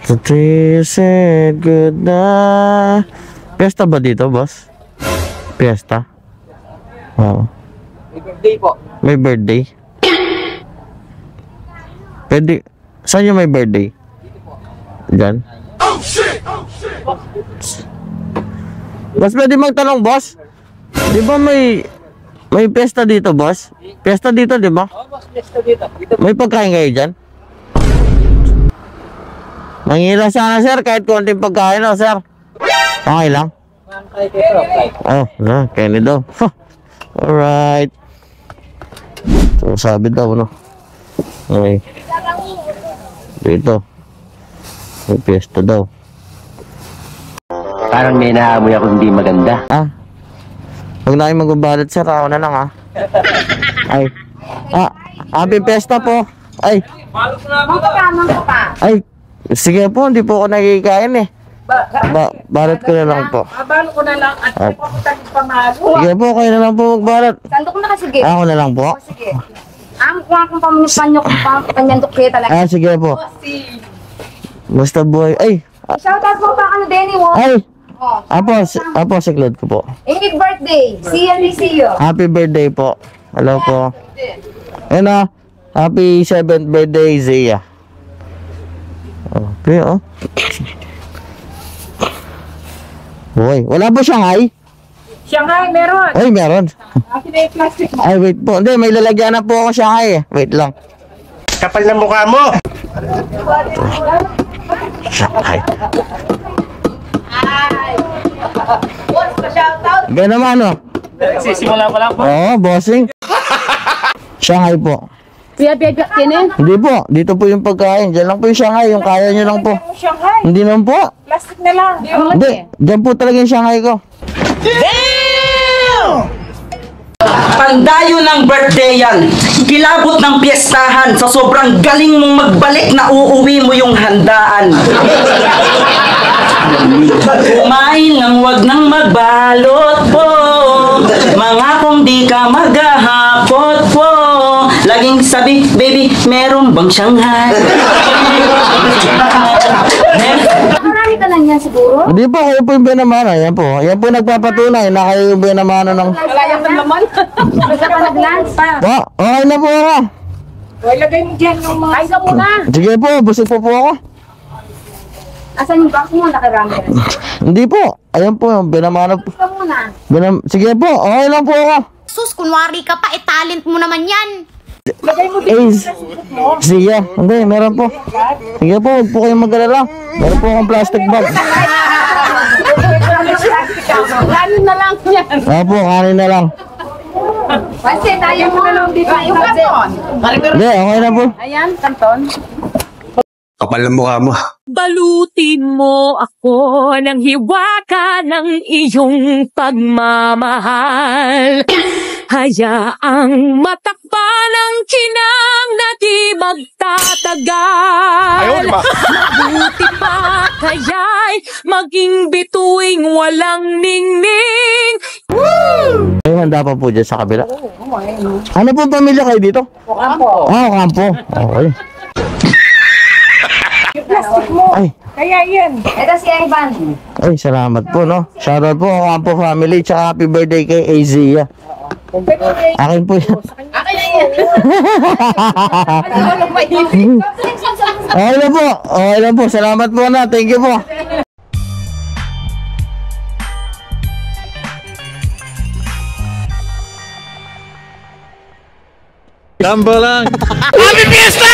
The tree said goodnight. Piyesta ba dito, boss? Piyesta? Wow. May birthday po. May birthday? Pwede. Saan yung may birthday? Diyan? Oh shit! Oh shit! Boss, pwede magtanong, boss? Di ba may piyesta dito, boss? Piyesta dito, di ba? Oo, boss, piyesta dito. May pagkain kayo dyan? Manghila sana, sir, kahit konting pagkain, no, sir? Okay lang? Oh, na, kaya ni daw. Alright. So, sabi daw, no? Okay. Dito. May piyesta daw. Parang may naamoy ako hindi maganda. Ah. Huwag na kayo magbabalot, sir. Ako na lang, ha? Ay. Ah, happy piyesta po. Ay. Ay. Sige po, hindi po ako nagkikain, eh. Balot ko na lang po. Balot ko na lang at papunta ng pamalo. Sige po, kayo na lang po magbalot. Sandok na ka, sige. Ako na lang po. Sige. Kuha akong pamanyo kung panyandok kayo talaga. Ah, sige po. Basta boy. Ay. Shoutout mo pa ano, Denny, wo. Ay. Apo, siklod ko po. Happy birthday. See you. Happy birthday po. Hello po. Ayun na. Happy 7th birthday, Zia. Okay, oh. Boy, wala ba Shanghai? Shanghai, meron. Ay, meron. Akin na yung plastic mo. Ay, wait po. Hindi, may lalagyan na po ako Shanghai, eh. Wait lang. Kapal na mukha mo! Shanghai. Boss, pa-shoutout. Ganun naman, oh. Sisimula pa lang po. Oo, bossing. Shanghai po. Kuya, bebe, kinin. Hindi po. Dito po yung pagkain. Diyan lang po yung Shanghai. Yung kaya nyo lang po. Shanghai. Hindi naman po. Plastic na lang. Hindi. Diyan po talaga yung Shanghai ko. Pandayo ng birthday yan. Kilabot ng piyestahan. Sa sobrang galing mong magbalik na uuwi mo yung handaan. Kumain ng wag nang magbalot po. Mga kung di ka maghahapot po. Laging sabi, baby, meron bang Shanghai? Marami ka lang yan siguro. Hindi po. Kayo po yung binamana. Yan po. Yan po nagpapatunay na kayo yung binamana ng... Kalayang ng laman. Basta pa nag-lunch pa. Po, okay na po ako. O, ilagay mo dyan yung mga... Ay, ka muna. Sige po. Busog po ako. Asan yung box mo? Nakarami. Hindi po. Ayan po. Binamana po. Ka muna. Sige po. Okay lang po ako. Sus, kunwari ka pa, talent mo naman yan. Sige. Hindi, meron po. Sige po. Huwag po kayong mag-alala. Meron po akong plastic bag. Kanin na lang yan. Opo, kanin na lang. Pansin, tayo mo na lang dito. Yung kanton. Hindi, okay na po. Ayan, kanton. Kapal na mukha mo. Balutin mo ako ng hiwaka ng iyong pagmamahal. Hayaang matakpan ang kinang na di magtatagal. Mabuti pa kaya'y maging bituing walang ningning. Ay, handa pa po dyan sa kabila. Ano po pamilya kayo dito? Kampo. Ah, kampo. Okay. Yung plastic mo. Ay, Kaya yan. Ito si Ivan. ay, salamat po, no? Shoutout po, kampo family, tsaka happy birthday kay Azia. Akin po yan. Akin na yan. Ano ba yun? Okay lang po. Okay lang po. Salamat po na. Thank you po. Tambo lang. Happy Fiesta!